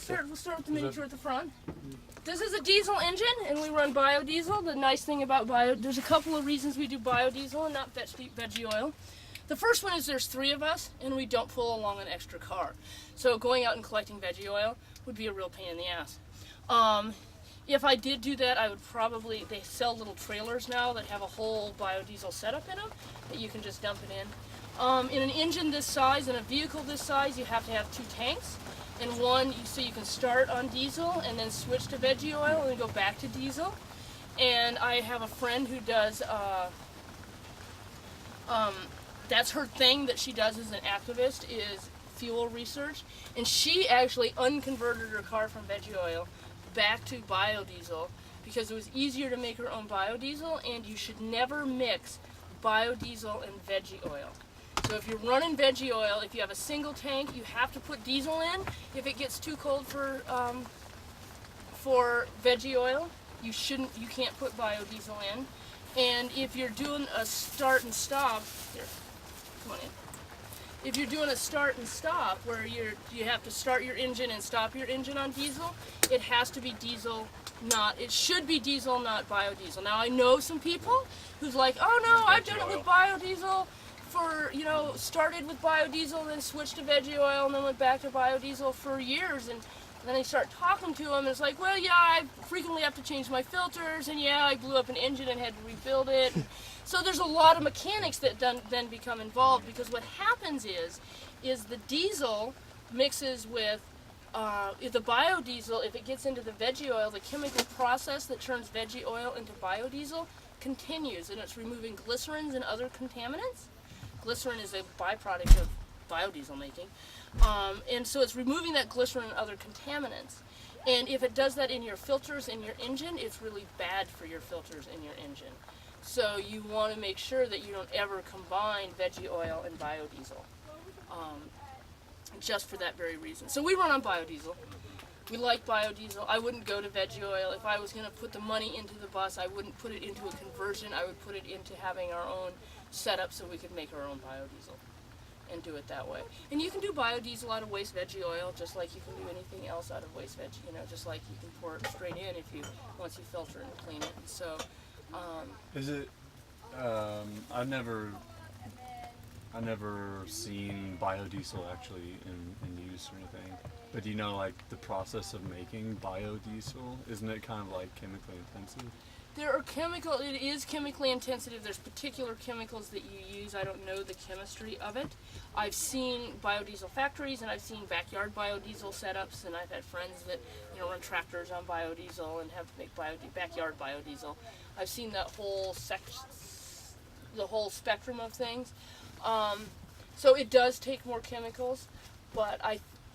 we'll start with the miniature at the front. This is a diesel engine, and we run biodiesel. The nice thing about there's a couple of reasons we do biodiesel and not veggie oil. The first one is there's 3 of us, and we don't pull along an extra car. So going out and collecting veggie oil would be a real pain in the ass. If I did do that, I would probably, they sell little trailers now that have a whole biodiesel setup in them that you can just dump it in. In an engine this size, in a vehicle this size, you have to have 2 tanks. And one, so you can start on diesel and then switch to veggie oil and then go back to diesel. And I have a friend who does, that's her thing that she does as an activist, is fuel research. And she actually unconverted her car from veggie oil back to biodiesel because it was easier to make her own biodiesel, and you should never mix biodiesel and veggie oil. So if you're running veggie oil, if you have a single tank, you have to put diesel in. If it gets too cold for veggie oil, you can't put biodiesel in. And if you're doing a start and stop, here, come on in. If you're doing a start and stop where you have to start your engine and stop your engine on diesel, it has to be diesel, it should be diesel, not biodiesel. Now I know some people who's like, oh no, I've done it with biodiesel. Started with biodiesel, then switched to veggie oil, and then went back to biodiesel for years. And then I start talking to them, and it's like, well, yeah, I frequently have to change my filters, and yeah, I blew up an engine and had to rebuild it. So there's a lot of mechanics that then become involved, because what happens is the diesel mixes with the biodiesel. If it gets into the veggie oil, the chemical process that turns veggie oil into biodiesel continues, and it's removing glycerins and other contaminants. Glycerin is a byproduct of biodiesel making. And so it's removing that glycerin and other contaminants. And if it does that in your filters in your engine, it's really bad for your filters in your engine. So you want to make sure that you don't ever combine veggie oil and biodiesel, just for that very reason. So we run on biodiesel. We like biodiesel. I wouldn't go to veggie oil. If I was going to put the money into the bus, I wouldn't put it into a conversion. I would put it into having our own setup so we could make our own biodiesel and do it that way. And you can do biodiesel out of waste veggie oil just like you can do anything else out of waste veggie, just like you can pour it straight in once you filter and clean it. And so, is it, I've never seen biodiesel actually in use or anything. But do you know, like, the process of making biodiesel? Isn't it kind of like chemically intensive? It is chemically intensive. There's particular chemicals that you use. I don't know the chemistry of it. I've seen biodiesel factories, and I've seen backyard biodiesel setups, and I've had friends that run tractors on biodiesel and have to make backyard biodiesel. I've seen that whole spectrum of things. So it does take more chemicals, but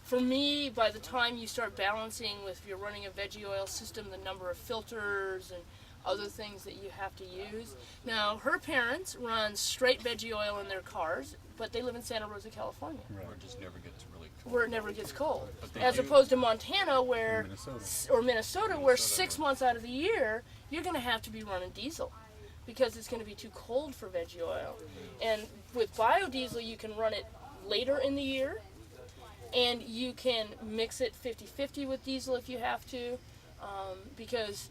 for me, by the time you start balancing with, if you're running a veggie oil system, the number of filters and other things that you have to use. Now, her parents run straight veggie oil in their cars, but they live in Santa Rosa, California. Right. Where it just never gets really cold. Where it never gets cold. As opposed to Montana, where Minnesota, where 6 months out of the year, you're going to have to be running diesel because it's going to be too cold for veggie oil. And with biodiesel, you can run it later in the year, and you can mix it 50-50 with diesel if you have to, because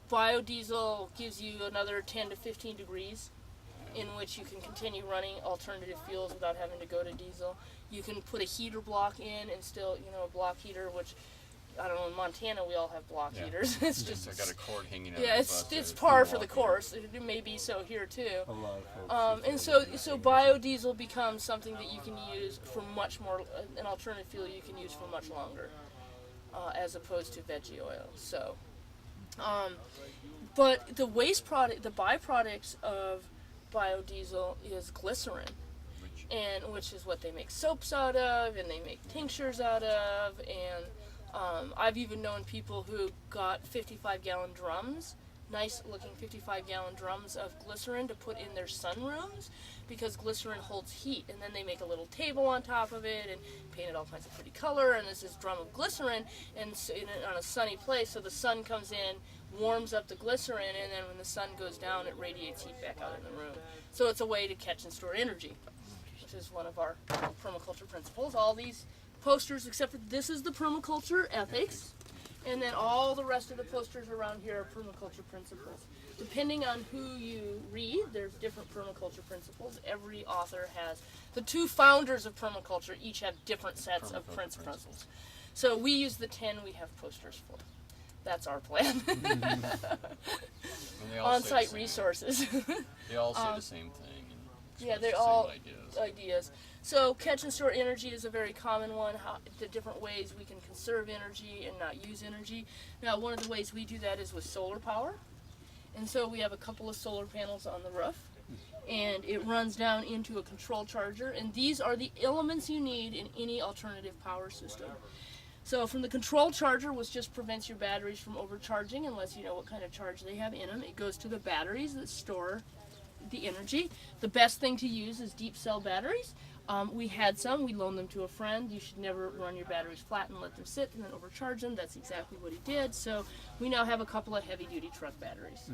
biodiesel gives you another 10 to 15 degrees in which you can continue running alternative fuels without having to go to diesel. You can put a heater block in and still, a block heater, which, I don't know, in Montana we all have block heaters. It's just, I got a cord hanging out. Yeah, it's par for the course. It may be so here too. A lot of folks and so biodiesel becomes something that you can use for much more, an alternative fuel you can use for much longer, as opposed to veggie oil. So, but the byproducts of biodiesel is glycerin, which is what they make soaps out of, and they make tinctures out of, and I've even known people who got 55-gallon drums, nice-looking 55-gallon drums of glycerin to put in their sunrooms, because glycerin holds heat, and then they make a little table on top of it and paint it all kinds of pretty color, and there's this drum of glycerin and on a sunny place, so the sun comes in, warms up the glycerin, and then when the sun goes down, it radiates heat back out in the room. So it's a way to catch and store energy, which is one of our permaculture principles. All these posters, except for this is the permaculture ethics, and then all the rest of the posters around here are permaculture principles. Depending on who you read, there's different permaculture principles. Every author has, the 2 founders of permaculture each have different sets of principles. So we use the 10 we have posters for. That's our plan. On-site resources. They all say the same thing. And Yeah, they're the all same ideas. So catch and store energy is a very common one, how, the different ways we can conserve energy and not use energy. Now, one of the ways we do that is with solar power. And so we have a couple of solar panels on the roof, and it runs down into a control charger, and these are the elements you need in any alternative power system. So from the control charger, which just prevents your batteries from overcharging unless you know what kind of charge they have in them, it goes to the batteries that store the energy. The best thing to use is deep cell batteries. We had some, we loaned them to a friend. You should never run your batteries flat and let them sit and then overcharge them. That's exactly what he did. So we now have a couple of heavy duty truck batteries.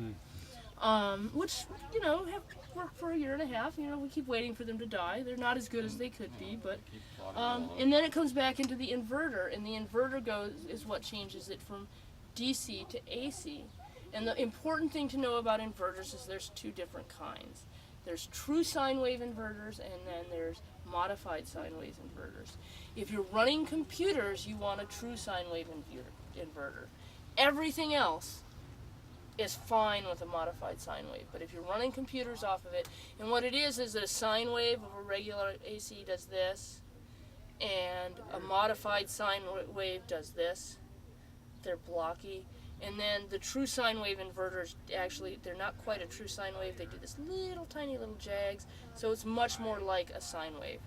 Which, you know, have worked for a year and a half. You know, we keep waiting for them to die. They're not as good as they could be, but, and then it comes back into the inverter, and the inverter is what changes it from DC to AC. And the important thing to know about inverters is there's 2 different kinds. There's true sine wave inverters, and then there's modified sine wave inverters. If you're running computers, you want a true sine wave inverter. Everything else is fine with a modified sine wave, but if you're running computers off of it, and what it is that a sine wave of a regular AC does this, and a modified sine wave does this. They're blocky. And then the true sine wave inverters, actually, they're not quite a true sine wave. They do this little tiny little jags, so it's much more like a sine wave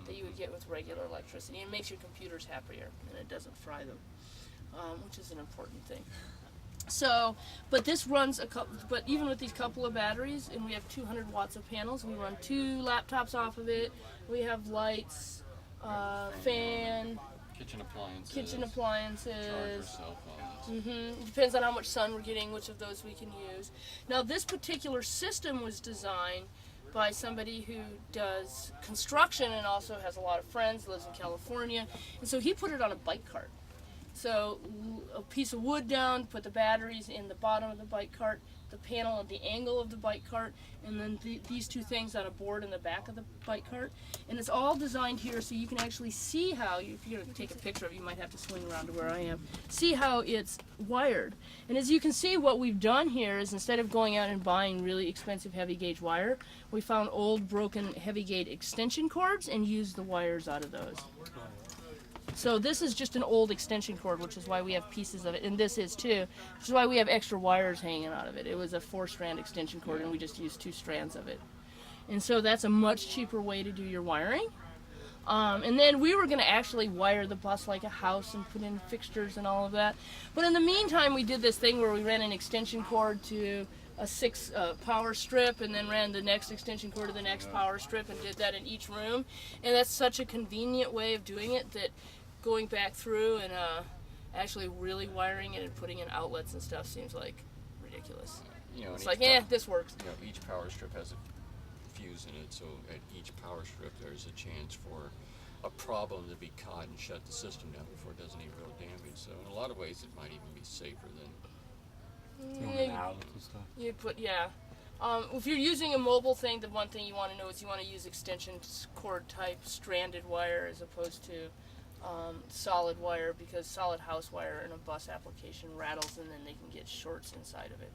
that you would get with regular electricity. It makes your computers happier, and it doesn't fry them, which is an important thing. So, but this runs but even with these couple of batteries, and we have 200 watts of panels, we run 2 laptops off of it. We have lights, fan, kitchen appliances. Charger, cell phones. It depends on how much sun we're getting, which of those we can use. Now, this particular system was designed by somebody who does construction and also has a lot of friends, lives in California, and so he put it on a bike cart. So a piece of wood down, put the batteries in the bottom of the bike cart, the panel at the angle of the bike cart, and then these 2 things on a board in the back of the bike cart. And it's all designed here so you can actually see how, if you're going to take a picture of it, you might have to swing around to where I am, see how it's wired. And as you can see, what we've done here is instead of going out and buying really expensive heavy gauge wire, we found old broken heavy gauge extension cords and used the wires out of those. So this is just an old extension cord, which is why we have pieces of it, and this is too, which is why we have extra wires hanging out of it. It was a 4-strand extension cord, and we just used 2 strands of it. And so that's a much cheaper way to do your wiring. And then we were going to actually wire the bus like a house and put in fixtures and all of that. But in the meantime, we did this thing where we ran an extension cord to a 6 power strip, and then ran the next extension cord to the next power strip, and did that in each room. And that's such a convenient way of doing it that going back through and actually really wiring it and putting in outlets and stuff seems like ridiculous. You know, it's like, this works. You know, each power strip has a fuse in it, so at each power strip there's a chance for a problem to be caught and shut the system down before it does any real damage. So in a lot of ways it might even be safer than You put, if you're using a mobile thing, the one thing you want to know is you want to use extension cord type stranded wire as opposed to solid wire, because solid house wire in a bus application rattles and then they can get shorts inside of it.